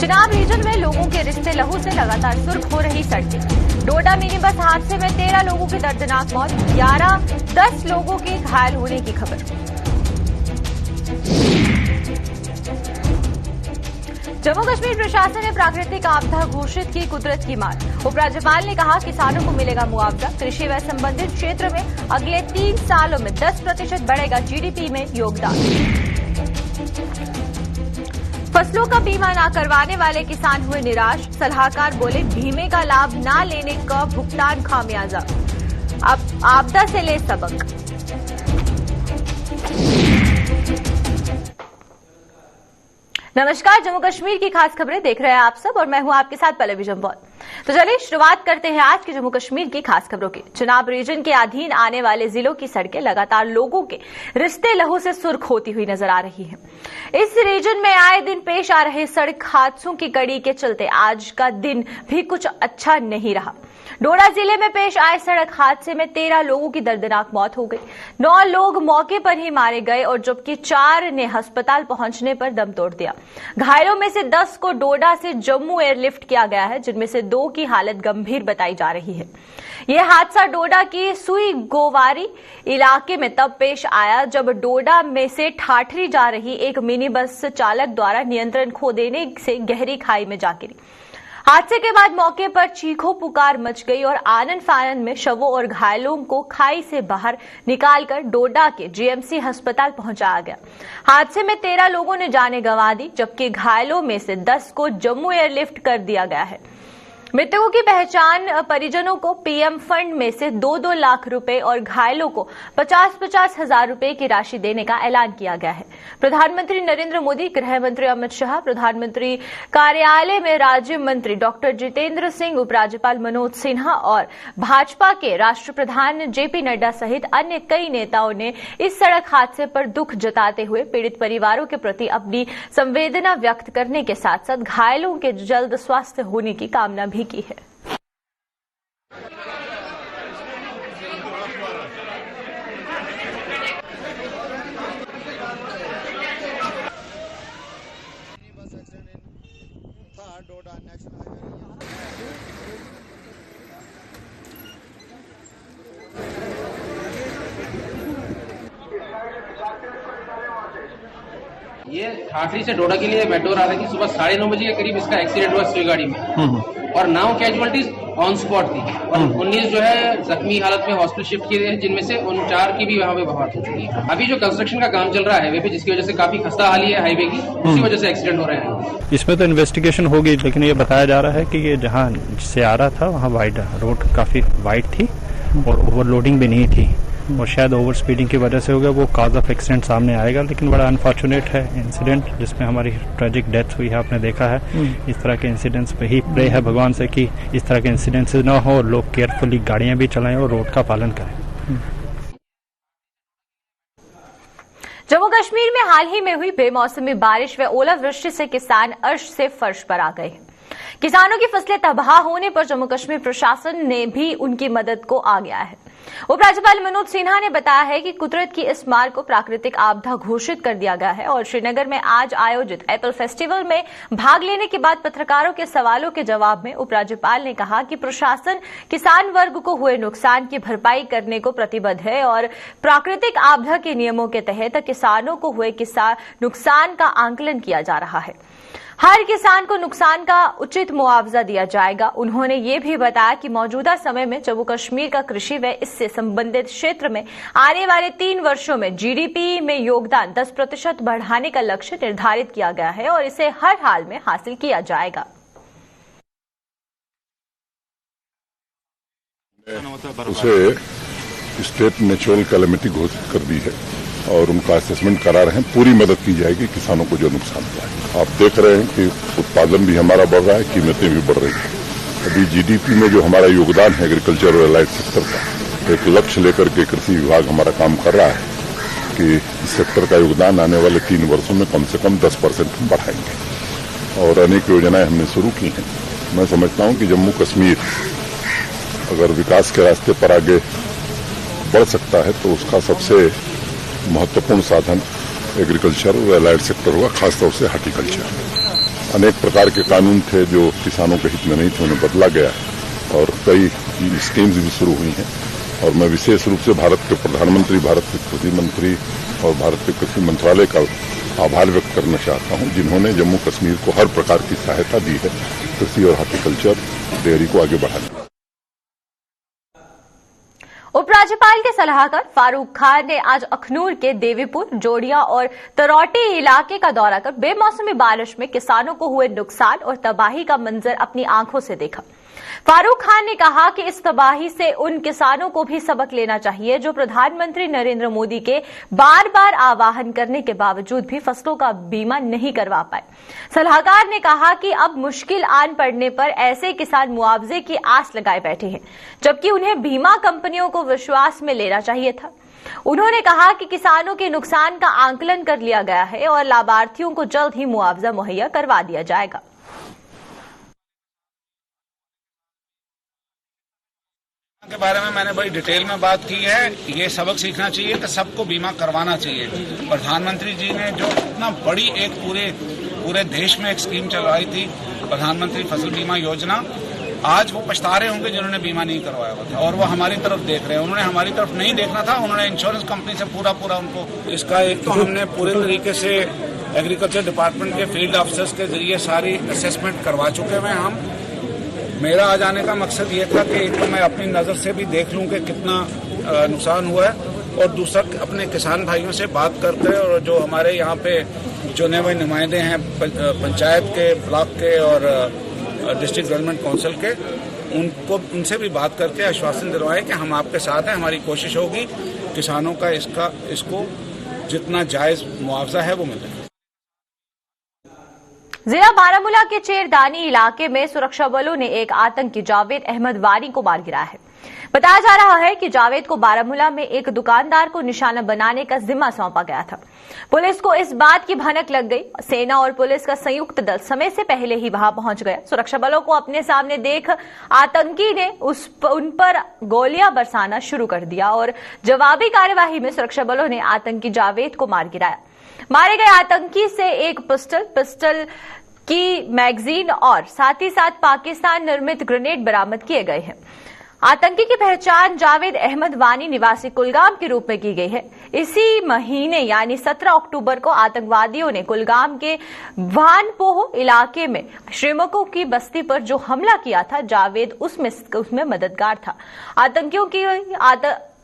Chenab reason में लोगों के रिश्ते लहू से लगातार सुर्ख हो रही सड़कें। डोडा मिनी बस हादसे में 13 लोगों की दर्दनाक मौत, 10 लोगों के घायल होने की खबर। जम्मू कश्मीर प्रशासन ने प्राकृतिक आपदा घोषित की कुदरत की मार। उपराज्यपाल ने कहा किसानों को मिलेगा मुआवजा। कृषि व संबंधित क्षेत्र में अगले 3 सालों में 10% बढ़ेगा जीडीपी में योगदान। फसलों का बीमा न करवाने वाले किसान हुए निराश। सलाहकार बोले बीमे का लाभ न लेने का भुगतान खामियाजा। अब आपदा से ले सबक। नमस्कार, जम्मू कश्मीर की खास खबरें देख रहे हैं आप सब और मैं हूं आपके साथ पल्लवी जम्वाल। तो चलिए शुरुआत करते हैं आज की जम्मू कश्मीर की खास खबरों की। चिनाब रीजन के अधीन आने वाले जिलों की सड़कें लगातार लोगों के रिश्ते लहू से सुर्ख होती हुई नजर आ रही हैं। इस रीजन में आए दिन पेश आ रहे सड़क हादसों की कड़ी के चलते आज का दिन भी कुछ अच्छा नहीं रहा। डोडा जिले में पेश आए सड़क हादसे में 13 लोगों की दर्दनाक मौत हो गई। 9 लोग मौके पर ही मारे गए और जबकि 4 ने अस्पताल पहुंचने पर दम तोड़ दिया। घायलों में से 10 को डोडा से जम्मू एयरलिफ्ट किया गया है, जिनमें से 2 की हालत गंभीर बताई जा रही है। यह हादसा डोडा की सुई गोवारी इलाके में तब पेश आया जब डोडा में से ठाठरी जा रही एक मिनी बस चालक द्वारा नियंत्रण खो देने से गहरी खाई में जा गिरी। हादसे के बाद मौके पर चीखों पुकार मच गई और आनन फानन में शवों और घायलों को खाई से बाहर निकालकर डोडा के जीएमसी अस्पताल पहुंचाया गया। हादसे में 13 लोगों ने जानें गंवा दी, जबकि घायलों में से 10 को जम्मू एयरलिफ्ट कर दिया गया है। मृतकों की पहचान परिजनों को पीएम फंड में से 2-2 लाख रुपए और घायलों को 50-50 हजार रुपए की राशि देने का ऐलान किया गया है। प्रधानमंत्री नरेंद्र मोदी, गृह मंत्री अमित शाह, प्रधानमंत्री कार्यालय में राज्य मंत्री डॉक्टर जितेंद्र सिंह, उपराज्यपाल मनोज सिन्हा और भाजपा के राष्ट्रीय प्रधान जेपी नड्डा सहित अन्य कई नेताओं ने इस सड़क हादसे पर दुख जताते हुए पीड़ित परिवारों के प्रति अपनी संवेदना व्यक्त करने के साथ साथ घायलों के जल्द स्वास्थ्य होने की कामना भी की है। ये ठाठरी से डोडा के लिए मेट्रो आ रही थी। सुबह 9:30 बजे के करीब इसका एक्सीडेंट हुआ सुई गाड़ी में और 9 कैजुअलिटीज ऑन स्पॉट थी और 19 जो है जख्मी हालत में हॉस्पिटल शिफ्ट किए गए, जिनमें से 4 की भी वहां पे मौत हो चुकी है। अभी जो कंस्ट्रक्शन का काम चल रहा है हाईवे पे, जिसकी वजह से काफी खस्ता हाली है हाईवे की, उसी वजह से एक्सीडेंट हो रहे हैं। इसमें तो इन्वेस्टिगेशन होगी, लेकिन ये बताया जा रहा है कि ये जहाँ से आ रहा था वहाँ वाइड रोड काफी वाइड थी और ओवरलोडिंग भी नहीं थी और शायद ओवर स्पीडिंग की वजह से हो गया। वो कॉज ऑफ एक्सीडेंट सामने आएगा, लेकिन बड़ा अनफॉर्चुनेट है इंसिडेंट जिसमें हमारी ट्रेजिक डेथ हुई है। आपने देखा है इस तरह के इंसिडेंट्स पे ही प्रे है भगवान से कि इस तरह के इंसिडेंट्स ना हो और लोग केयरफुली गाड़ियां भी चलाएं और रोड का पालन करें। जम्मू कश्मीर में हाल ही में हुई बेमौसमी बारिश व ओलावृष्टि से किसान अर्श से फर्श पर आ गए हैं। किसानों की फसलें तबाह होने पर जम्मू कश्मीर प्रशासन ने भी उनकी मदद को आ गया है। उपराज्यपाल मनोज सिन्हा ने बताया है कि कुदरत की इस मार को प्राकृतिक आपदा घोषित कर दिया गया है और श्रीनगर में आज आयोजित एप्पल फेस्टिवल में भाग लेने के बाद पत्रकारों के सवालों के जवाब में उपराज्यपाल ने कहा कि प्रशासन किसान वर्ग को हुए नुकसान की भरपाई करने को प्रतिबद्ध है और प्राकृतिक आपदा के नियमों के तहत किसानों को हुए नुकसान का आंकलन किया जा रहा है। हर किसान को नुकसान का उचित मुआवजा दिया जाएगा। उन्होंने ये भी बताया कि मौजूदा समय में जम्मू कश्मीर का कृषि व इससे संबंधित क्षेत्र में आने वाले 3 वर्षों में जीडीपी में योगदान 10% बढ़ाने का लक्ष्य निर्धारित किया गया है और इसे हर हाल में हासिल किया जाएगा। उसे स्टेट नेचुरल कैलेमिटी घोषित कर दी है और उनका असेसमेंट करा रहे हैं। पूरी मदद की जाएगी किसानों को जो नुकसान हुआ है। आप देख रहे हैं कि उत्पादन भी हमारा बढ़ रहा है, कीमतें भी बढ़ रही हैं। अभी जीडीपी में जो हमारा योगदान है एग्रीकल्चर और एलाइड सेक्टर का, एक लक्ष्य लेकर के कृषि विभाग हमारा काम कर रहा है कि इस सेक्टर का योगदान आने वाले 3 वर्षों में कम से कम 10% हम बढ़ाएंगे और अनेक योजनाएं हमने शुरू की हैं। मैं समझता हूं कि जम्मू कश्मीर अगर विकास के रास्ते पर आगे बढ़ सकता है तो उसका सबसे महत्वपूर्ण साधन एग्रीकल्चर और एलाइड सेक्टर होगा, खासतौर से हार्टिकल्चर। अनेक प्रकार के कानून थे जो किसानों के हित में नहीं थे, उन्हें बदला गया है और कई स्कीम्स भी शुरू हुई हैं। और मैं विशेष रूप से भारत के प्रधानमंत्री, भारत के कृषि मंत्री और भारत के कृषि मंत्रालय का आभार व्यक्त करना चाहता हूं, जिन्होंने जम्मू कश्मीर को हर प्रकार की सहायता दी है कृषि और हार्टिकल्चर डेयरी को आगे बढ़ाने। उपराज्यपाल के सलाहकार फारूक खान ने आज अखनूर के देवीपुर, जोड़िया और तरौटी इलाके का दौरा कर बेमौसमी बारिश में किसानों को हुए नुकसान और तबाही का मंजर अपनी आंखों से देखा। फारूक खान ने कहा कि इस तबाही से उन किसानों को भी सबक लेना चाहिए जो प्रधानमंत्री नरेंद्र मोदी के बार बार आह्वान करने के बावजूद भी फसलों का बीमा नहीं करवा पाए। सलाहकार ने कहा कि अब मुश्किल आन पड़ने पर ऐसे किसान मुआवजे की आस लगाए बैठे हैं, जबकि उन्हें बीमा कंपनियों को विश्वास में लेना चाहिए था। उन्होंने कहा कि किसानों के नुकसान का आंकलन कर लिया गया है और लाभार्थियों को जल्द ही मुआवजा मुहैया करवा दिया जाएगा। के बारे में मैंने बड़ी डिटेल में बात की है। ये सबक सीखना चाहिए कि सबको बीमा करवाना चाहिए। प्रधानमंत्री जी ने जो इतना बड़ी एक पूरे देश में एक स्कीम चलवाई थी, प्रधानमंत्री फसल बीमा योजना, आज वो पछता रहे होंगे जिन्होंने बीमा नहीं करवाया हुआ था और वो हमारी तरफ देख रहे हैं। उन्होंने हमारी तरफ नहीं देखना था, उन्होंने इंश्योरेंस कंपनी से पूरा उनको इसका एक तो हमने पूरे तरीके से एग्रीकल्चर डिपार्टमेंट के फील्ड ऑफिसर्स के जरिए सारी असेसमेंट करवा चुके हैं। हम मेरा आ जाने का मकसद ये था कि एक तो मैं अपनी नज़र से भी देख लूं कि कितना नुकसान हुआ है और दूसरा अपने किसान भाइयों से बात करते हैं और जो हमारे यहाँ पे चुने हुए नुमाइंदे हैं पंचायत के, ब्लॉक के और डिस्ट्रिक्ट गवर्नमेंट काउंसिल के, उनसे भी बात करके आश्वासन दिलवाएं कि हम आपके साथ हैं। हमारी कोशिश होगी किसानों का इसको जितना जायज मुआवजा है वो मिले। जिला बारामूला के चेरदानी इलाके में सुरक्षा बलों ने एक आतंकी जावेद अहमद वानी को मार गिराया है। बताया जा रहा है कि जावेद को बारामूला में एक दुकानदार को निशाना बनाने का जिम्मा सौंपा गया था। पुलिस को इस बात की भनक लग गई। सेना और पुलिस का संयुक्त दल समय से पहले ही वहां पहुंच गया। सुरक्षा बलों को अपने सामने देख आतंकी ने उन पर गोलियां बरसाना शुरू कर दिया और जवाबी कार्यवाही में सुरक्षा बलों ने आतंकी जावेद को मार गिराया। मारे गए आतंकी से एक पिस्टल की मैगजीन और साथ ही साथ पाकिस्तान निर्मित ग्रेनेड बरामद किए गए हैं। आतंकी की पहचान जावेद अहमद वानी निवासी कुलगाम के रूप में की गई है। इसी महीने यानी 17 अक्टूबर को आतंकवादियों ने कुलगाम के वानपोह इलाके में श्रमिकों की बस्ती पर जो हमला किया था, जावेद उसमें मददगार था। आतंकियों की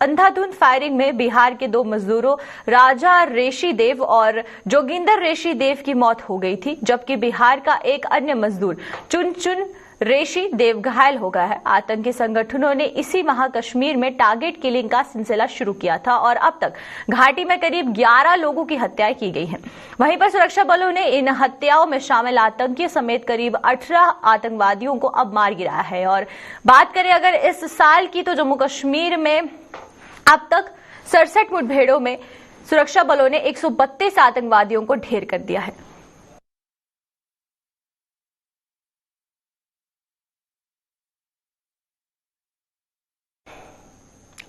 अंधाधुंध फायरिंग में बिहार के 2 मजदूरों राजा रेशी देव और जोगिंदर रेशी देव की मौत हो गई थी, जबकि बिहार का एक अन्य मजदूर चुन रेशी देव घायल हो गया है। आतंकी संगठनों ने इसी माह कश्मीर में टारगेट किलिंग का सिलसिला शुरू किया था और अब तक घाटी में करीब 11 लोगों की हत्याएं की गई हैं। वहीं पर सुरक्षा बलों ने इन हत्याओं में शामिल आतंकियों समेत करीब 18 आतंकवादियों को अब मार गिराया है। और बात करें अगर इस साल की, तो जम्मू कश्मीर में अब तक 67 मुठभेड़ों में सुरक्षा बलों ने 132 आतंकवादियों को ढेर कर दिया है।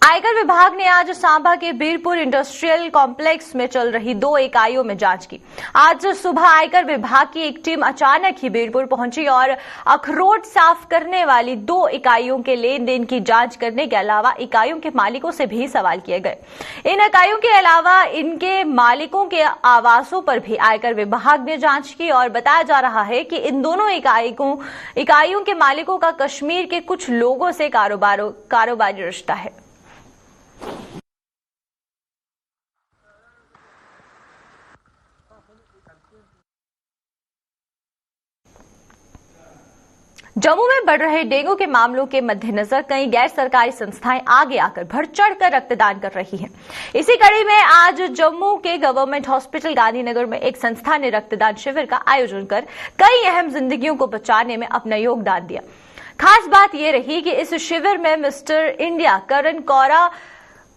आयकर विभाग ने आज सांबा के बीरपुर इंडस्ट्रियल कॉम्प्लेक्स में चल रही 2 इकाइयों में जांच की। आज सुबह आयकर विभाग की एक टीम अचानक ही बीरपुर पहुंची और अखरोट साफ करने वाली 2 इकाइयों के लेन देन की जांच करने के अलावा इकाइयों के मालिकों से भी सवाल किए गए। इन इकाइयों के अलावा इनके मालिकों के आवासों पर भी आयकर विभाग ने जांच की और बताया जा रहा है कि इन दोनों इकाइयों के मालिकों का कश्मीर के कुछ लोगों से कारोबारी रिश्ता है। जम्मू में बढ़ रहे डेंगू के मामलों के मद्देनजर कई गैर सरकारी संस्थाएं आगे आकर बढ़ चढ़कर रक्तदान कर रही हैं। इसी कड़ी में आज जम्मू के गवर्नमेंट हॉस्पिटल गांधीनगर में एक संस्था ने रक्तदान शिविर का आयोजन कर कई अहम जिंदगियों को बचाने में अपना योगदान दिया। खास बात यह रही कि इस शिविर में मिस्टर इंडिया करण कौरा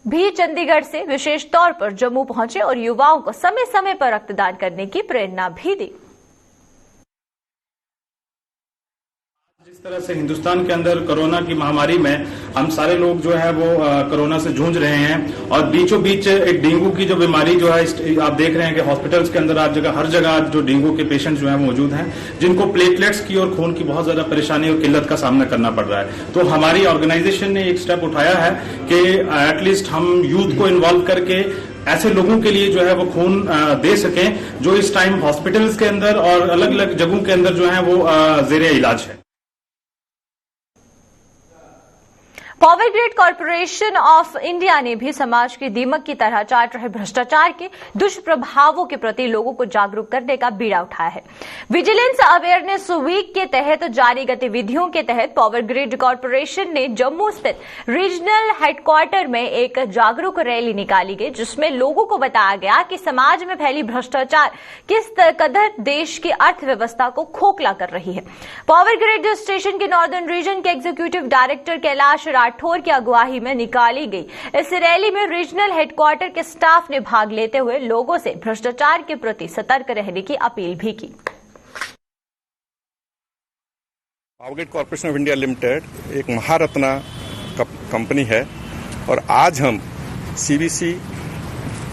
भी चंडीगढ़ से विशेष तौर पर जम्मू पहुंचे और युवाओं को समय समय पर रक्तदान करने की प्रेरणा भी दी। जिस तरह से हिंदुस्तान के अंदर कोरोना की महामारी में हम सारे लोग जो है वो कोरोना से जूझ रहे हैं और बीचों बीच एक डेंगू की जो बीमारी जो है आप देख रहे हैं कि हॉस्पिटल्स के अंदर हर जगह जो डेंगू के पेशेंट जो है मौजूद हैं, जिनको प्लेटलेट्स की और खून की बहुत ज्यादा परेशानी और किल्लत का सामना करना पड़ रहा है। तो हमारी ऑर्गेनाइजेशन ने एक स्टेप उठाया है कि एटलीस्ट हम यूथ को इन्वॉल्व करके ऐसे लोगों के लिए जो है वो खून दे सकें जो इस टाइम हॉस्पिटल्स के अंदर और अलग अलग जगहों के अंदर जो है वो जेरे इलाज है। Power grid corporation of India ने भी समाज की दीमक की तरह चाट रहे भ्रष्टाचार के दुष्प्रभावों के प्रति लोगों को जागरूक करने का बीड़ा उठाया है। विजिलेंस अवेयरनेस वीक के तहत जारी गतिविधियों के तहत पावर ग्रिड कॉर्पोरेशन ने जम्मू स्थित रीजनल हेडक्वार्टर में एक जागरूक रैली निकाली गई, जिसमें लोगों को बताया गया कि समाज में फैली भ्रष्टाचार किस कदर देश की अर्थव्यवस्था को खोखला कर रही है। पावर ग्रिड स्टेशन के नॉर्दर्न रीजन के एग्जीक्यूटिव डायरेक्टर कैलाश राठौर की अगुवाई में निकाली गई इस रैली में रीजनल हेडक्वार्टर के स्टाफ ने भाग लेते हुए लोगों से भ्रष्टाचार के प्रति सतर्क रहने की अपील भी की। Power grid corporation of India limited एक महारत्ना कंपनी है और आज हम सीबीसी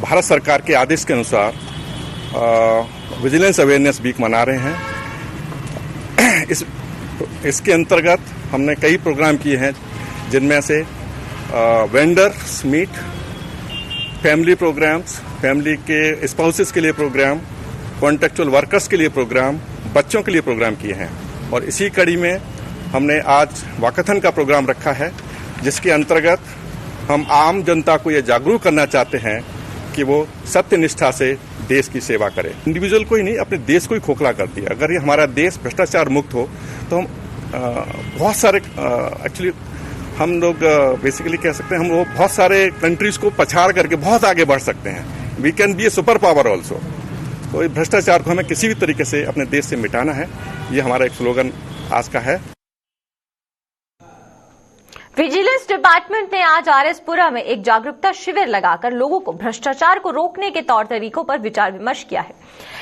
भारत सरकार के आदेश के अनुसार विजिलेंस अवेयरनेस वीक मना रहे हैं। इसके अंतर्गत हमने कई प्रोग्राम किए हैं, जिनमें से vendors meet, family programs, family के स्पाउसेस के लिए प्रोग्राम, कॉन्ट्रेक्चुअल वर्कर्स के लिए प्रोग्राम, बच्चों के लिए प्रोग्राम किए हैं। और इसी कड़ी में हमने आज वाकाथन का प्रोग्राम रखा है, जिसके अंतर्गत हम आम जनता को ये जागरूक करना चाहते हैं कि वो सत्य निष्ठा से देश की सेवा करे। इंडिविजुअल को ही नहीं, अपने देश को ही खोखला कर दिया। अगर ये हमारा देश भ्रष्टाचार मुक्त हो तो हम बहुत सारे एक्चुअली हम लोग बेसिकली कह सकते हैं, हम लोग बहुत सारे कंट्रीज को पछाड़ करके बहुत आगे बढ़ सकते हैं। We can be a super power also. तो भ्रष्टाचार को हमें किसी भी तरीके से अपने देश से मिटाना है, ये हमारा एक स्लोगन आज का है। विजिलेंस डिपार्टमेंट ने आज आरएसपुरा में एक जागरूकता शिविर लगाकर लोगों को भ्रष्टाचार को रोकने के तौर तरीकों पर विचार विमर्श किया है।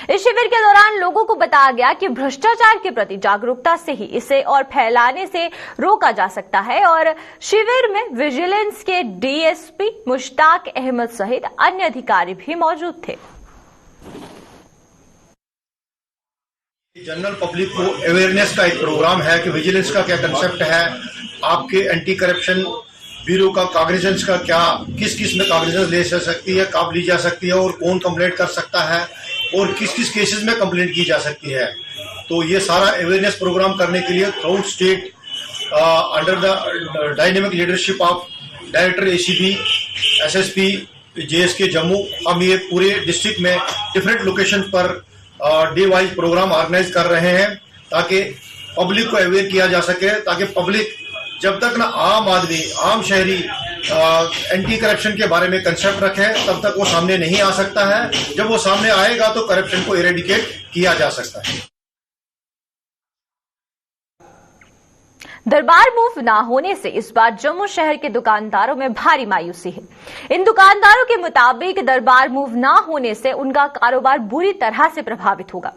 इस शिविर के दौरान लोगों को बताया गया कि भ्रष्टाचार के प्रति जागरूकता से ही इसे और फैलाने से रोका जा सकता है। और शिविर में विजिलेंस के डीएसपी मुश्ताक अहमद सहित अन्य अधिकारी भी मौजूद थे। जनरल पब्लिक को अवेयरनेस का एक प्रोग्राम है कि विजिलेंस का क्या कंसेप्ट है, आपके एंटी करप्शन ब्यूरो का काग्निजेंस का क्या, किस किस में काग्निजेंस ले जा सकती है, कब ली जा सकती है और कौन कंप्लेंट कर सकता है और किस किस केसेस में कंप्लेंट की जा सकती है। तो ये सारा अवेयरनेस प्रोग्राम करने के लिए throughout state under the dynamic leadership of director ACP SSP JSK Jammu, हम ये पूरे डिस्ट्रिक्ट में डिफरेंट लोकेशन पर डे वाइज प्रोग्राम ऑर्गेनाइज कर रहे हैं ताकि पब्लिक को अवेयर किया जा सके, ताकि पब्लिक जब तक ना आम आदमी, आम शहरी एंटी करप्शन के बारे में कंसेप्ट रखे तब तक वो सामने नहीं आ सकता है। जब वो सामने आएगा तो करप्शन को इरेडिकेट किया जा सकता है। दरबार मूव ना होने से इस बार जम्मू शहर के दुकानदारों में भारी मायूसी है। इन दुकानदारों के मुताबिक दरबार मूव ना होने से उनका कारोबार बुरी तरह से प्रभावित होगा।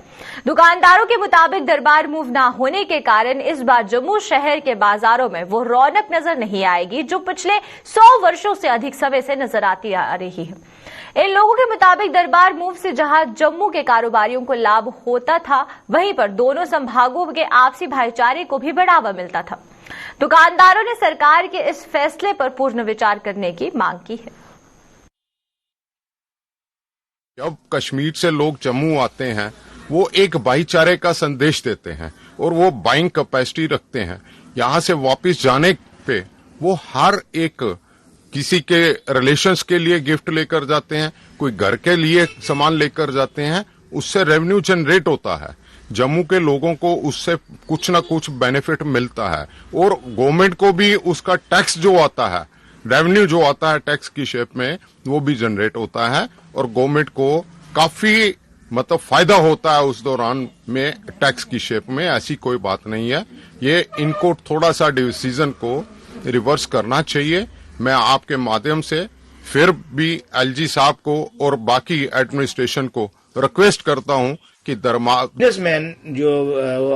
दुकानदारों के मुताबिक दरबार मूव ना होने के कारण इस बार जम्मू शहर के बाजारों में वो रौनक नजर नहीं आएगी जो पिछले 100 वर्षों से अधिक समय से नजर आती आ रही है। इन लोगों के मुताबिक दरबार मूव से जहां जम्मू के कारोबारियों को लाभ होता था, वहीं पर दोनों संभागों के आपसी भाईचारे को भी बढ़ावा मिलता था। दुकानदारों ने सरकार के इस फैसले पर पूर्ण विचार करने की मांग की है। जब कश्मीर से लोग जम्मू आते हैं, वो एक भाईचारे का संदेश देते हैं और वो बाइंग कैपेसिटी रखते हैं। यहाँ से वापस जाने पे वो हर एक किसी के रिलेशंस के लिए गिफ्ट लेकर जाते हैं, कोई घर के लिए सामान लेकर जाते हैं, उससे रेवेन्यू जनरेट होता है। जम्मू के लोगों को उससे कुछ न कुछ बेनिफिट मिलता है और गवर्नमेंट को भी उसका टैक्स जो आता है, रेवेन्यू जो आता है टैक्स की शेप में, वो भी जनरेट होता है और गवर्नमेंट को काफी मतलब फायदा होता है उस दौरान में टैक्स की शेप में। ऐसी कोई बात नहीं है। ये इनको थोड़ा सा डिसीजन को रिवर्स करना चाहिए। मैं आपके माध्यम से फिर भी एलजी साहब को और बाकी एडमिनिस्ट्रेशन को रिक्वेस्ट करता हूं कि दरमाद बिजनेसमैन जो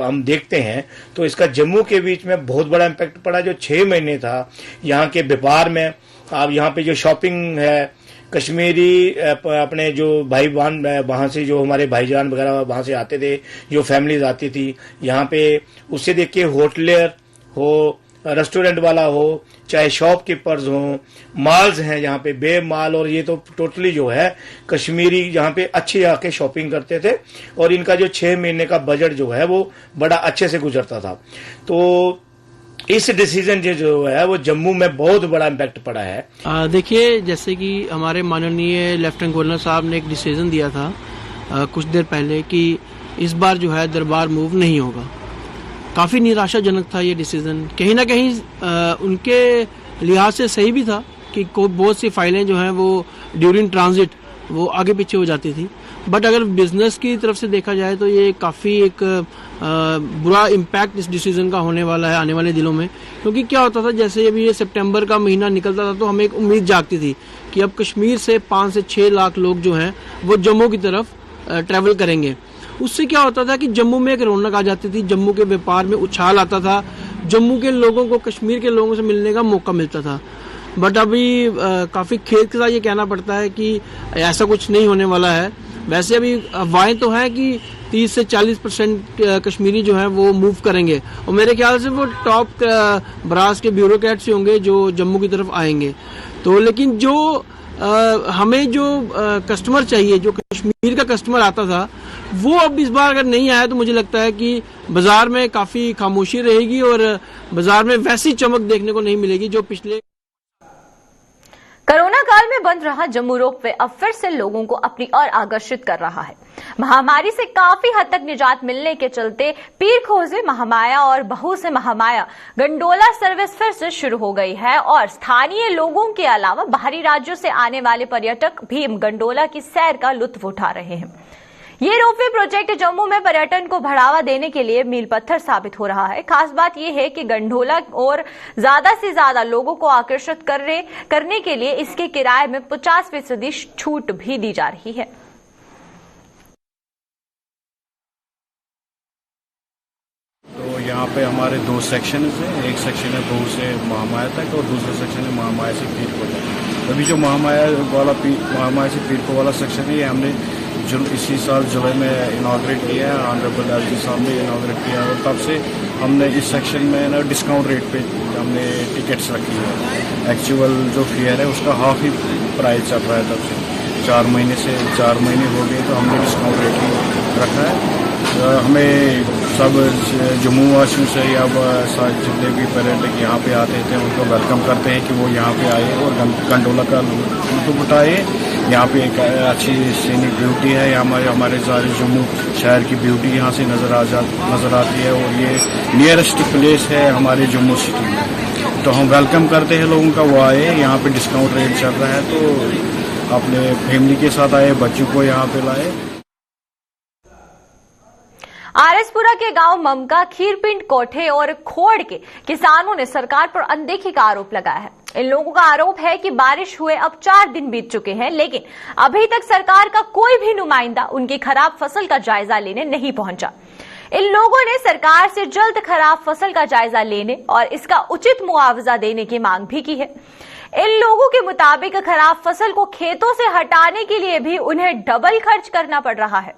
हम देखते हैं तो इसका जम्मू के बीच में बहुत बड़ा इम्पैक्ट पड़ा। जो 6 महीने था यहाँ के व्यापार में, आप यहाँ पे जो शॉपिंग है, कश्मीरी अपने जो भाई बहन वहाँ से जो हमारे भाईजान वगैरह वहाँ से आते थे, जो फैमिलीज आती थी यहाँ पे, उससे देख के होटलियर हो, रेस्टोरेंट वाला हो, चाहे शॉपकीपर्स हो, मॉल्स हैं यहाँ पे, बे मॉल, और ये तो टोटली जो है कश्मीरी यहाँ पे अच्छे आके शॉपिंग करते थे। और इनका जो 6 महीने का बजट जो है वो बड़ा अच्छे से गुजरता था। तो इस डिसीजन जो है वो जम्मू में बहुत बड़ा इम्पैक्ट पड़ा है। देखिए, जैसे कि हमारे माननीय लेफ्टिनेंट गवर्नर साहब ने एक डिसीजन दिया था कुछ देर पहले कि इस बार जो है दरबार मूव नहीं होगा। काफ़ी निराशाजनक था ये डिसीजन। कहीं ना कहीं उनके लिहाज से सही भी था कि बहुत सी फाइलें जो हैं वो ड्यूरिंग ट्रांजिट वो आगे पीछे हो जाती थी। बट अगर बिजनेस की तरफ से देखा जाए तो ये काफ़ी एक बुरा इम्पैक्ट इस डिसीजन का होने वाला है आने वाले दिनों में। क्योंकि क्या होता था, जैसे अभी ये सितंबर का महीना निकलता था तो हमें एक उम्मीद जागती थी कि अब कश्मीर से 5 से 6 लाख लोग जो हैं वो जम्मू की तरफ ट्रैवल करेंगे। उससे क्या होता था कि जम्मू में एक रौनक आ जाती थी, जम्मू के व्यापार में उछाल आता था, जम्मू के लोगों को कश्मीर के लोगों से मिलने का मौका मिलता था। बट अभी काफ़ी खेद के साथ ये कहना पड़ता है कि ऐसा कुछ नहीं होने वाला है। वैसे अभी अफवाहें तो हैं कि 30 से 40% कश्मीरी जो है वो मूव करेंगे, और मेरे ख्याल से वो टॉप ब्रास के ब्यूरोक्रेट्स होंगे जो जम्मू की तरफ आएंगे। तो लेकिन जो हमें जो कस्टमर चाहिए, जो कश्मीर का कस्टमर आता था, वो अब इस बार अगर नहीं आया तो मुझे लगता है कि बाजार में काफ़ी खामोशी रहेगी और बाजार में वैसी चमक देखने को नहीं मिलेगी जो पिछले। कोरोना काल में बंद रहा जम्मू रोपवे अब फिर से लोगों को अपनी ओर आकर्षित कर रहा है। महामारी से काफी हद तक निजात मिलने के चलते पीर खोजे महामाया और बहू से महामाया गंडोला सर्विस फिर से शुरू हो गई है और स्थानीय लोगों के अलावा बाहरी राज्यों से आने वाले पर्यटक भी गंडोला की सैर का लुत्फ उठा रहे हैं। ये रोपवे प्रोजेक्ट जम्मू में पर्यटन को बढ़ावा देने के लिए मील पत्थर साबित हो रहा है। खास बात यह है कि गंडोला और ज्यादा से ज्यादा लोगों को आकर्षित करने के लिए इसके किराए में 50% छूट भी दी जा रही है। तो यहाँ पे हमारे 2 सेक्शन हैं। एक सेक्शन है बहू से महामाया तक और दूसरा सेक्शन है महामाया से पीर को तक। अभी जो महामाया से पीर को वाला सेक्शन है ये हमने इसी साल जुलाई में इनाग्रेट किया है। ऑनरेबल एलजी साहब ने इनाग्रेट किया और तब से हमने इस सेक्शन में ना डिस्काउंट रेट पे हमने टिकट्स रखी है। एक्चुअल जो फेयर है उसका हाफ ही प्राइस चल रहा है। तब से 4 महीने हो गए तो हमने डिस्काउंट रेट ही रखा है। हमें सब जम्मू वासियों से या जितने भी पर्यटक यहाँ पे आते थे उनको वेलकम करते हैं कि वो यहाँ पे आए और गंडोला का लुत्फ उठाए। यहाँ पे एक अच्छी सीनिक ब्यूटी है। हमारे सारे जम्मू शहर की ब्यूटी यहाँ से नजर आती है और ये नियरेस्ट प्लेस है हमारे जम्मू सिटी में। तो हम वेलकम करते हैं लोगों का, वो आए। यहाँ पे डिस्काउंट रेट चल रहा है तो अपने फैमिली के साथ आए, बच्चों को यहाँ पे लाए। आरएसपुरा के गांव ममका, खीरपिंड, कोठे और खोड़ के किसानों ने सरकार पर अनदेखी का आरोप लगाया है। इन लोगों का आरोप है कि बारिश हुए अब 4 दिन बीत चुके हैं, लेकिन अभी तक सरकार का कोई भी नुमाइंदा उनकी खराब फसल का जायजा लेने नहीं पहुंचा। इन लोगों ने सरकार से जल्द खराब फसल का जायजा लेने और इसका उचित मुआवजा देने की मांग भी की है। इन लोगों के मुताबिक खराब फसल को खेतों से हटाने के लिए भी उन्हें डबल खर्च करना पड़ रहा है।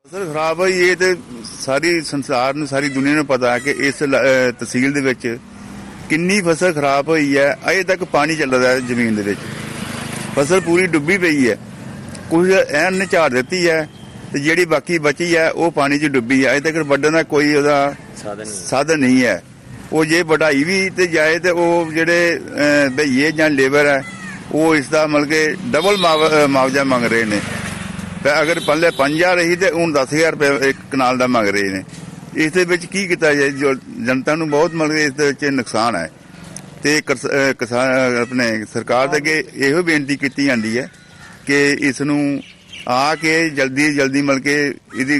फसल खराब है ये तो सारी संसार ਨੂੰ ਸਾਰੀ ਦੁਨੀਆ ਨੂੰ ਪਤਾ ਹੈ ਕਿ ਇਸ ਤਹਿਸੀਲ ਦੇ ਵਿੱਚ ਕਿੰਨੀ ਫਸਲ ਖਰਾਬ ਹੋਈ ਹੈ। ਅਜੇ ਤੱਕ ਪਾਣੀ ਚੱਲ ਰਿਹਾ ਹੈ ਜ਼ਮੀਨ ਦੇ ਵਿੱਚ, ਫਸਲ ਪੂਰੀ ਡੁੱਬੀ ਪਈ ਹੈ। ਕੁਝ ਐਨ ਨੇ ਝਾੜ ਦਿੱਤੀ ਹੈ ਤੇ ਜਿਹੜੀ ਬਾਕੀ ਬਚੀ ਹੈ ਉਹ ਪਾਣੀ 'ਚ ਡੁੱਬੀ ਹੈ। ਅਜੇ ਤੱਕ ਵੱਢਣ ਦਾ ਕੋਈ ਉਹਦਾ ਸਾਧਨ ਨਹੀਂ ਹੈ। ਉਹ ਜੇ ਵਢਾਈ ਵੀ ਤੇ ਜਾਏ ਤੇ ਉਹ ਜਿਹੜੇ ਭਈਏ ਜਾਂ ਲੇਬਰ ਹੈ ਉਹ ਇਸ ਦਾ ਮਤਲਬ ਕਿ ਡਬਲ ਮੁਆਵਜ਼ਾ ਮੰਗ ਰਹੇ ਨੇ। अगर पहले 5000 रही तो हूँ 10,000 रुपये एक कनाल का मंग रहे हैं। इस की किया जाए जो जनता को बहुत मतलब इस नुकसान है। तो अपने सरकार के अगे यो बेनती की जाती है कि इसनू आके जल्दी जल्दी मतलब कि इसकी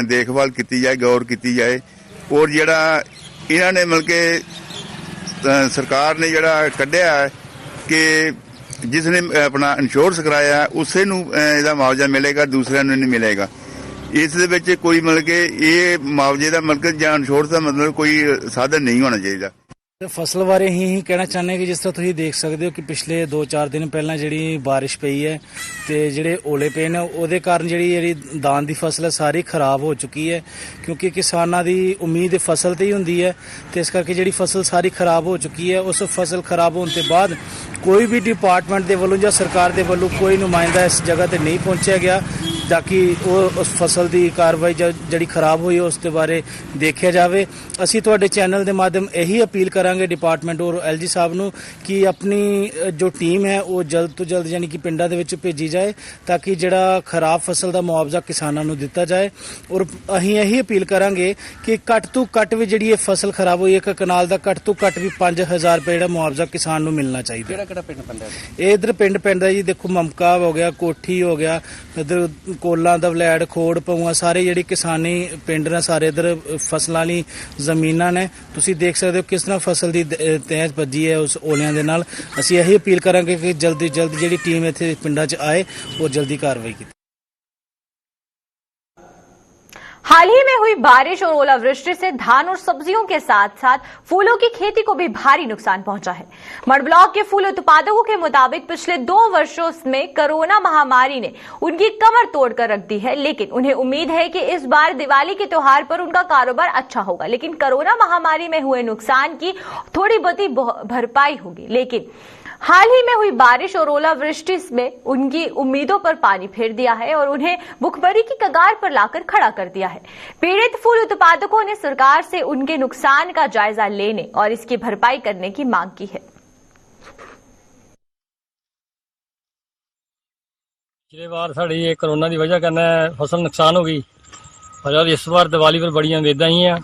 देखभाल की जाए, गौर की जाए। और जरा इन्होंने मतलब कि सरकार ने जरा कढ़िया है कि जिसने अपना इंश्योरेंस कराया उसे नूं ਇਹਦਾ ਮੁਆਵਜ਼ਾ ਮਿਲੇਗਾ, ਦੂਸਰਿਆਂ ਨੂੰ ਨਹੀਂ ਮਿਲੇਗਾ। ਇਸ ਦੇ ਵਿੱਚ ਕੋਈ ਮਤਲਬ ਕਿ ਇਹ ਮੁਆਵਜ਼ੇ ਦਾ ਮਤਲਬ ਜਾਂ ਇੰਸ਼ੋਰੈਂਸ ਦਾ ਮਤਲਬ ਕੋਈ ਸਾਧਨ ਨਹੀਂ ਹੋਣਾ ਚਾਹੀਦਾ। ਫਸਲ ਬਾਰੇ ਹੀ ਕਹਿਣਾ ਚਾਹੁੰਦੇ ਕਿ ਜਿਸ ਤਰ੍ਹਾਂ ਤੁਸੀਂ ਦੇਖ ਸਕਦੇ ਹੋ ਕਿ ਪਿਛਲੇ 2-4 ਦਿਨ ਪਹਿਲਾਂ ਜਿਹੜੀ ਬਾਰਿਸ਼ ਪਈ ਹੈ ਤੇ ਜਿਹੜੇ ਓਲੇ ਪਏ ਨੇ ਉਹਦੇ ਕਾਰਨ ਜਿਹੜੀ ਦਾਨ ਦੀ ਫਸਲ ਹੈ ਸਾਰੀ ਖਰਾਬ ਹੋ ਚੁੱਕੀ ਹੈ, ਕਿਉਂਕਿ ਕਿਸਾਨਾਂ ਦੀ ਉਮੀਦ ਫਸਲ ਤੇ ਹੀ ਹੁੰਦੀ ਹੈ ਤੇ ਇਸ ਕਰਕੇ ਜਿਹੜੀ ਫਸਲ ਸਾਰੀ ਖਰਾਬ ਹੋ ਚੁੱਕੀ ਹੈ। ਉਸ ਫਸਲ ਖਰਾਬ ਹੋਣ ਤੋਂ ਬਾਅਦ ਕੋਈ ਵੀ ਡਿਪਾਰਟਮੈਂਟ ਦੇ ਵੱਲੋਂ ਜਾਂ ਸਰਕਾਰ ਦੇ ਵੱਲੋਂ ਕੋਈ ਨੁਮਾਇੰਦਾ ਇਸ ਜਗ੍ਹਾ ਤੇ ਨਹੀਂ ਪਹੁੰਚਿਆ ਗਿਆ ਤਾਂ ਕਿ ਉਹ ਉਸ ਫਸਲ ਦੀ ਕਾਰਵਾਈ ਜਿਹੜੀ ਖਰਾਬ ਹੋਈ ਉਸ ਦੇ ਬਾਰੇ ਦੇਖਿਆ ਜਾਵੇ। ਅਸੀਂ ਤੁਹਾਡੇ ਚੈਨਲ ਦੇ ਮਾਧਿਅਮ ਇਹੀ ਅਪੀਲ ਕਰਾਂਗੇ ਡਿਪਾਰਟਮੈਂਟ ਔਰ ਐਲਜੀ ਸਾਹਿਬ ਨੂੰ ਕਿ ਆਪਣੀ ਜੋ ਟੀਮ ਹੈ ਉਹ ਜਲਦ ਤੋਂ ਜਲਦ ਯਾਨੀ ਕਿ ਪਿੰਡਾਂ ਦੇ ਵਿੱਚ ਭੇਜੀ ਜਾਏ ਤਾਂ ਕਿ ਜਿਹੜਾ ਖਰਾਬ ਫਸਲ ਦਾ ਮੁਆਵਜ਼ਾ ਕਿਸਾਨਾਂ ਨੂੰ ਦਿੱਤਾ ਜਾਏ। ਔਰ ਅਸੀਂ ਇਹੀ ਅਪੀਲ ਕਰਾਂਗੇ ਕਿ ਘੱਟ ਤੋਂ ਘੱਟ ਵੀ ਜਿਹੜੀ ਇਹ ਫਸਲ ਖਰਾਬ ਹੋਈ ਇੱਕ ਕਨਾਲ ਦਾ ਘੱਟ ਤੋਂ ਘੱਟ ਵੀ 5000 ਰੁਪਏ ਜਿਹੜਾ ਮੁਆਵਜ਼ਾ ਕਿਸਾਨ ਨੂੰ ਮਿਲਣਾ ਚਾਹੀਦਾ। ਕਿਹੜਾ ਪਿੰਡ ਪੈਂਦਾ ਇਹ ਇਧਰ ਪਿੰਡ ਪੈਂਦਾ ਜੀ, ਦੇਖੋ ਮਮਕਾ ਹੋ ਗਿਆ, ਕੋਠੀ ਹੋ ਗਿਆ, ਇਧਰ ਕੋਲਾਂ ਦਾ ਵਲੈੜ, ਖੋੜ, ਪਊਆ, ਸਾਰੇ ਜਿਹੜੀ ਕਿਸਾਨੀ ਪਿੰਡ ਨੇ ਸਾਰੇ ਇਧਰ ਫਸਲਾਂ ਲਈ ਜ਼ਮੀਨਾਂ ਨੇ। ਤੁਸੀਂ ਦੇਖ ਸਕਦੇ ਹੋ ਕਿਸ ਤਰ੍ਹਾਂ ਫਸਲ ਦੀ ਤਹਿ ਵੱਜੀ ਹੈ ਉਸ ਓਲਿਆਂ ਦੇ ਨਾਲ। ਅਸੀਂ ਇਹੀ ਅਪੀਲ ਕਰਾਂਗੇ ਕਿ ਜਲਦੀ ਜਲਦ ਜਿਹੜੀ ਟੀਮ ਇੱਥੇ ਪਿੰਡਾਂ 'ਚ ਆਏ और जल्दी कार्रवाई की। हाल ही में हुई बारिश और ओलावृष्टि से धान और सब्जियों के साथ साथ फूलों की खेती को भी भारी नुकसान पहुंचा है। मड ब्लॉक के फूल उत्पादकों के मुताबिक पिछले 2 वर्षों में कोरोना महामारी ने उनकी कमर तोड़कर रख दी है, लेकिन उन्हें उम्मीद है कि इस बार दिवाली के त्योहार पर उनका कारोबार अच्छा होगा। लेकिन कोरोना महामारी में हुए नुकसान की थोड़ी बहुती भरपाई होगी, लेकिन हाल ही में हुई बारिश और ओलावृष्टि में उनकी उम्मीदों पर पानी फेर दिया है और उन्हें भुखमरी की कगार पर लाकर खड़ा कर दिया है। पीड़ित फूल उत्पादकों ने सरकार से उनके नुकसान का जायजा लेने और इसकी भरपाई करने की मांग की है। पिछले बार साड़ी ये कोरोना की वजह करना फसल नुकसान हो गई और इस बार दिवाली पर बड़ी उम्मीदा ही है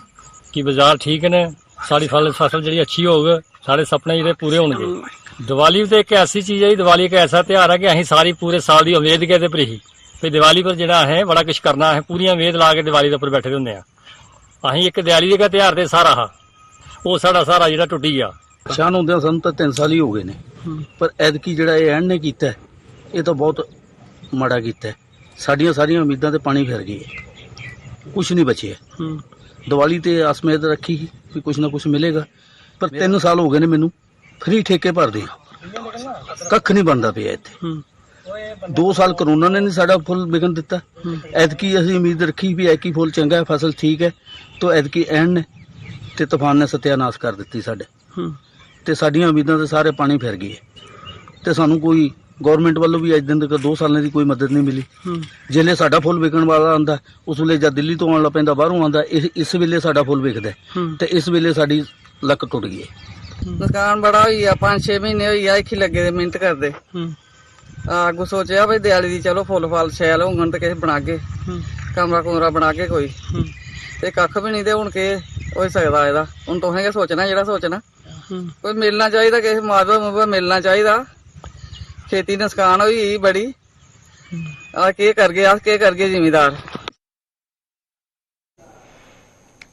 कि बाजार ठीक ने, साड़ी फसल जी अच्छी होगी, सारे सपने जो पूरे होंगे। दिवाली तो एक ऐसी चीज है, दिवाली एक ऐसा त्योहार है कि अं सारी पूरे साल की उम्मीद के पर ही फिर दिवाली पर जो है बड़ा कुछ करना है, पूरी उम्मीद ला के दिवाली के उपर बैठे होंगे। अं एक दिवाली का त्योहार तो सारा हा वो सारा जो टुटी गया। परेशान होंदे सानूं तो 3 साल ही हो गए ने, पर ऐदकी जिहड़ा एंड ने कीता ये तो बहुत माड़ा कीता। साडियां सारियां उम्मीदां ते पानी फिर गई है, कुछ नहीं बचे। दिवाली ते आस उम्मीद रखी कि कुछ ना कुछ मिलेगा, पर 3 साल हो गए ने मैनू फ्री ठेके भरदे कख नहीं बनता पिया इत्थे। 2 साल करोना ने नहीं साडा फुल विकन दिता। ऐतकी असीं उम्मीद रखी भी ऐतकी फुल चंगा है, फसल ठीक है, तो ऐतकी एंड ने ते तूफान ने सत्यानाश कर दित्ती साडे ते साडियां उम्मीदां ते सारे पानी फिर गए ते सानू कोई गौरमेंट वालों भी अज दिन तक 2 सालों की कोई मदद नहीं मिली। जिले साडा फुल विकण वाला आंदा उस वेले जद दिल्ली तो आउण लग पैंदा, बाहरों आंदा, इस वेले साडा फुल विकदा ते इस वेले साडी लक टुट गई है। नुकसान बड़ा हुई है, 5-6 महीने हुई है, एक ही लगे मेहनत करते। अगू सोचा भाई दिवाली दी चलो फुल फल शैल होंगन ते किश बनागे, कमरा कुमरा बना के कोई ते कख भी नहीं ते हुण के हो सकदा इहदा। हुण तुसें गै सोचना जेहड़ा सोचना, कोई मिलना चाहिदा, किश मुआवजा मुआवजा मिलना चाहिदा। खेती नुकसान हुई बड़ी, के करगे जिमीदार।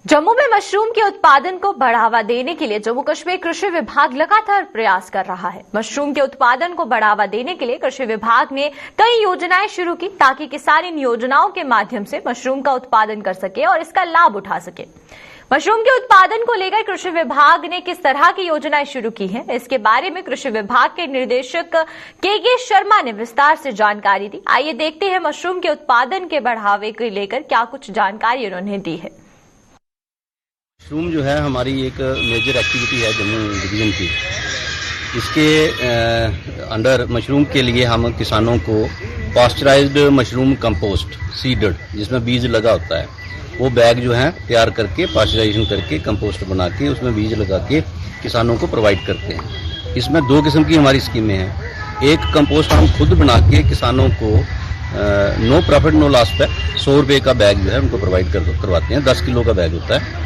जम्मू में मशरूम के उत्पादन को बढ़ावा देने के लिए जम्मू कश्मीर कृषि विभाग लगातार प्रयास कर रहा है। मशरूम के उत्पादन को बढ़ावा देने के लिए कृषि विभाग ने कई योजनाएं शुरू की ताकि किसान इन योजनाओं के माध्यम से मशरूम का उत्पादन कर सके और इसका लाभ उठा सके। मशरूम के उत्पादन को लेकर कृषि विभाग ने किस तरह की योजनाएं शुरू की हैं, इसके बारे में कृषि विभाग के निदेशक के शर्मा ने विस्तार से जानकारी दी। आइए देखते हैं मशरूम के उत्पादन के बढ़ावे को लेकर क्या कुछ जानकारी उन्होंने दी है। मशरूम जो है हमारी एक मेजर एक्टिविटी है जम्मू डिवीजन की। इसके अंडर मशरूम के लिए हम किसानों को पास्चराइज्ड मशरूम कंपोस्ट सीडेड, जिसमें बीज लगा होता है, वो बैग जो है तैयार करके पास्चराइजेशन करके कंपोस्ट बना के उसमें बीज लगा के किसानों को प्रोवाइड करते हैं। इसमें 2 किस्म की हमारी स्कीमें हैं। एक कंपोस्ट हम खुद बना के किसानों को नो प्रॉफिट नो लॉस पे 100 रुपये का बैग जो है उनको प्रोवाइड करवाते हैं। 10 किलो का बैग होता है,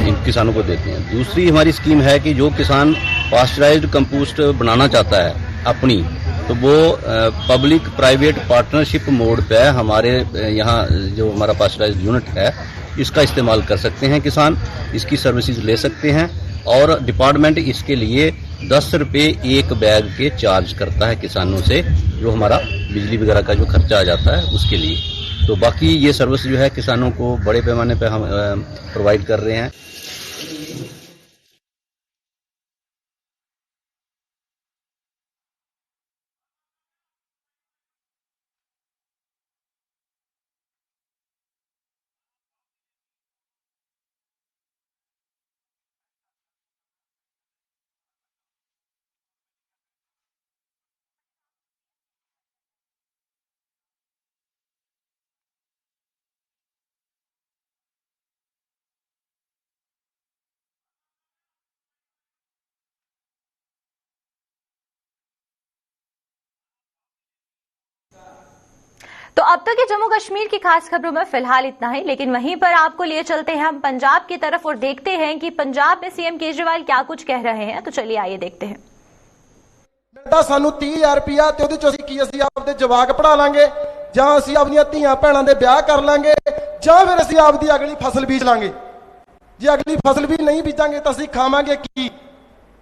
इन किसानों को देते हैं। दूसरी हमारी स्कीम है कि जो किसान पास्चराइज्ड कंपोस्ट बनाना चाहता है अपनी, तो वो पब्लिक प्राइवेट पार्टनरशिप मोड पे हमारे यहाँ जो हमारा पास्चराइज्ड यूनिट है इसका इस्तेमाल कर सकते हैं। किसान इसकी सर्विसेज ले सकते हैं और डिपार्टमेंट इसके लिए 10 रुपए एक बैग के चार्ज करता है किसानों से, जो हमारा बिजली वगैरह का जो खर्चा आ जाता है उसके लिए। तो बाकी ये सर्विस जो है किसानों को बड़े पैमाने पर हम प्रोवाइड कर रहे हैं। तो अब तक के जम्मू कश्मीर की खास खबरों में फिलहाल इतना ही, लेकिन वहीं पर आपको लिए चलते हैं हम पंजाब की तरफ और देखते हैं कि पंजाब में सीएम केजरीवाल क्या कुछ कह रहे हैं। तो चलिए आइए देखते हैं। मिलता सानू 30,000 रुपया ते ओहदे चों असीं आपदे जवाक पढ़ा लांगे, जां असीं आपणीआं धीआं भैणां दे ब्याह कर लांगे, जां फिर असीं आपदी अगली फसल बीज लांगे। जे अगली फसल भी नहीं बीजांगे तो असीं खावांगे की?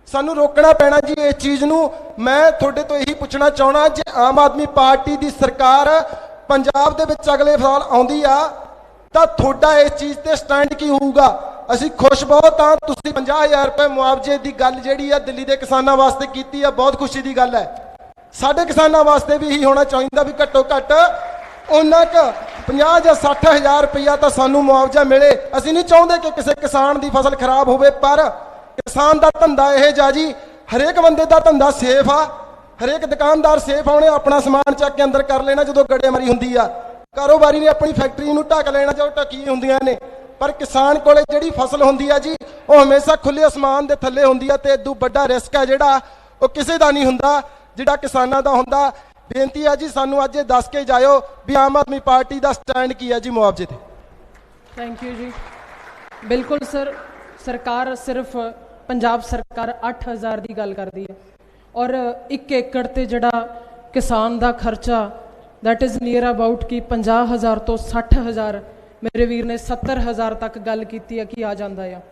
सानू रोकना पैना जी इस चीज़ नूं। मैं तुहाडे तो यही पुछना चाहना, जे आम आदमी पार्टी की सरकार पंजाब दे विच अगले साल आउंदी आ तां तुहाडा इस चीज़ ते स्टैंड की होऊगा? असीं खुश बहुत हाँ, तुसीं 50,000 रुपए मुआवजे की गल जिहड़ी आ दिल्ली के किसानों वास्ते कीती आ, बहुत खुशी की गल है। साडे किसानों वास्ते भी यही होना चाहिए भी घट्टो घट्ट उन्ना क 50 या 60,000 रुपया तो सानू मुआवजा मिले। असीं नहीं चाहुंदे कि किसी किसान की फसल खराब होवे, पर किसान का धंधा यह जा जी, हरेक बंदे का धंधा सेफ आ, हरेक दुकानदार सेफ आने अपना समान चक के अंदर कर लेना जो गड़ेमारी होंदी आ, कारोबारी ने अपनी फैक्ट्री नूं ढक लेना जो ढकी होंदियां ने। पर किसान कोले जिहड़ी फसल होंदी आ जी वो हमेशा खुले आसमान दे थल्ले होंदी आ, ते इदों बड़ा रिस्क है जिहड़ा वो किसी का नहीं हुंदा जिहड़ा किसानां दा हुंदा। बेनती है जी सानू अज दस के जाओ भी आम आदमी पार्टी का स्टैंड की है जी मुआवजे ते। थैंक यू जी। बिल्कुल सर, सरकार सिर्फ पंजाब सरकार 8,000 की गल करती है और 1 एकड़ ते जिहड़ा किसान का खर्चा दैट इज़ नियर अबाउट कि 50,000 तो 60,000, मेरे वीर ने 70,000 तक गल की कि आ जाता है,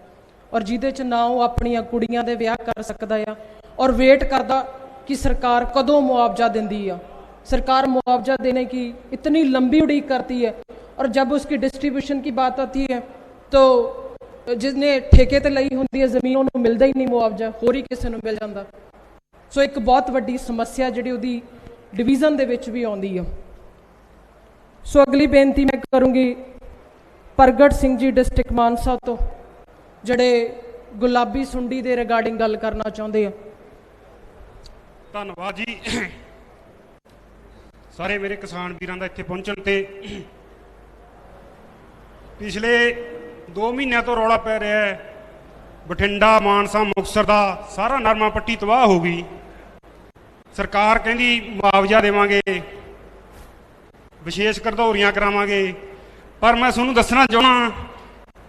और जिहदे च ना वो अपनी कुड़ियां दे विआह कर सकता है और वेट करता कि सरकार कदों मुआवजा देंदी है। सरकार मुआवजा देने की इतनी लंबी उड़ीक करती है और जब उसकी डिस्ट्रीब्यूशन की बात आती है तो जिसने ठेके ते लई होंदी है जमीन उन्होंने मिलता ही नहीं मुआवजा, होर ही किसी को मिल जाता। सो एक बहुत वड्डी समस्या जिहड़ी उहदी डिवीजन दे विच भी आउंदी है। सो अगली बेनती मैं करूँगी प्रगट सिंह जी डिस्ट्रिक्ट मानसा तो, जिहड़े गुलाबी सुंडी दे रिगार्डिंग गल करना चाहुंदे हैं। धन्यवाद जी सारे मेरे किसान वीरां दा इत्थे पहुंचण ते। पिछले 2 महीनों तो रौला पै रहा है, बठिंडा मानसा मुक्तसर का सारा नरमा पट्टी तबाह हो गई। सरकार कहती मुआवजा देवांगे, विशेष गिरधौरियां करावांगे, पर मैं तुहानूं दसना चाहना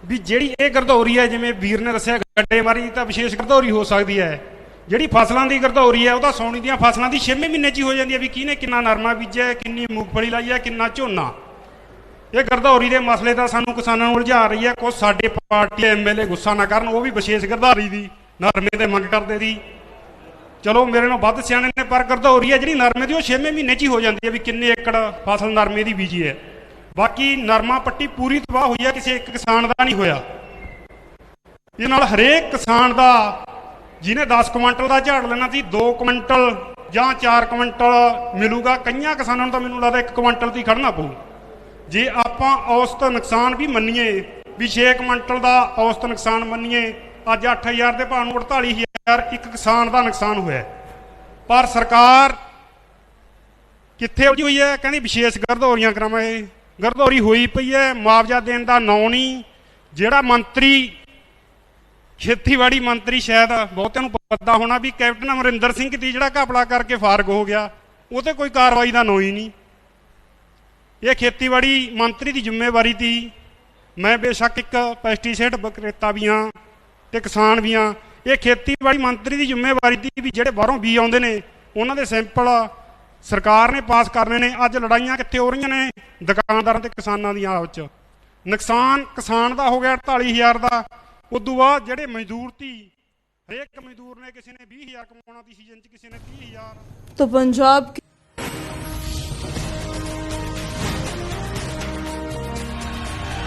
भी जिहड़ी ये गिरधौरी है जिवें वीर ने दस्सिया गड्डेमारी तां विशेष गिरधौरी हो सकती है। जिहड़ी फसलों की गिरधौरी है वह सौणी दी फसलों की 6वें महीने ही हो जाती है भी किने किन्ना नरमा बीजा, किन्नी मूंगफली लाई है, किन्ना झोना। ये गिरधौरी के मसले का सानू किसानों को उलझा रही है। कुछ साडे पार्टी MLA गुस्सा ना करन, वो भी विशेष गिरधौरी की नरमे की मंग करते सी। चलो मेरे नाल वध सियाणे ने, पर गिरधौरी है जी नरमे की वो 6वें महीने ही हो जाती है भी किन्ने एकड़ फसल नरमे की बीजी है। बाकी नरमा पट्टी पूरी तबाह हुई है, किसी एक किसान का नहीं होया। इस नाल हरेक किसान का जिन्हें 10 क्विंटल का झाड़ लेना सी 2 क्विंटल या 4 क्विंटल मिलूगा। कई किसानों तो मैनूं लगदा 1 क्विंटल ही खड़ना पऊ। जे आपां औसत नुकसान भी मन्नीए भी 6 क्विंटल का औसत नुकसान मन्नीए, अज 8,000 के भाव 48,000 एक किसान का नुकसान होया। पर सरकार कित्थे उलझी हुई है, कहती विशेष गिरधौरियां करावांगे। गिरधौरी हुई पई है, मुआवजा देने का नौ नहीं। जिहड़ा मंत्री खेतीबाड़ी मंत्री शायद बहुतों को पता होना भी कैप्टन अमरिंदर सिंह की जिहड़ा घपला करके फारग हो गया, वो तो कोई कार्रवाई का नो ही नहीं। ये खेतीबाड़ी मंत्री की जिम्मेवारी थी। मैं बेशक एक पेस्टीसाइड विक्रेता भी हाँ तो किसान भी हाँ। ये खेतीबाड़ी मंत्री की जिम्मेवारी थी भी जिहड़े बाहरों बी आउंदे ने उन्हां दे सैंपल सरकार ने पास करने ने। अज लड़ाइयां कित्थे हो रही ने दुकानदारों ते किसानां दी आपस च। नुकसान किसान का हो गया 48,000 का। उदों बाद जिहड़े मजदूर सी हरेक मजदूर ने किसी ने 20,000 कमाना थी सीजन च, किसी ने 30,000। तो पंजाब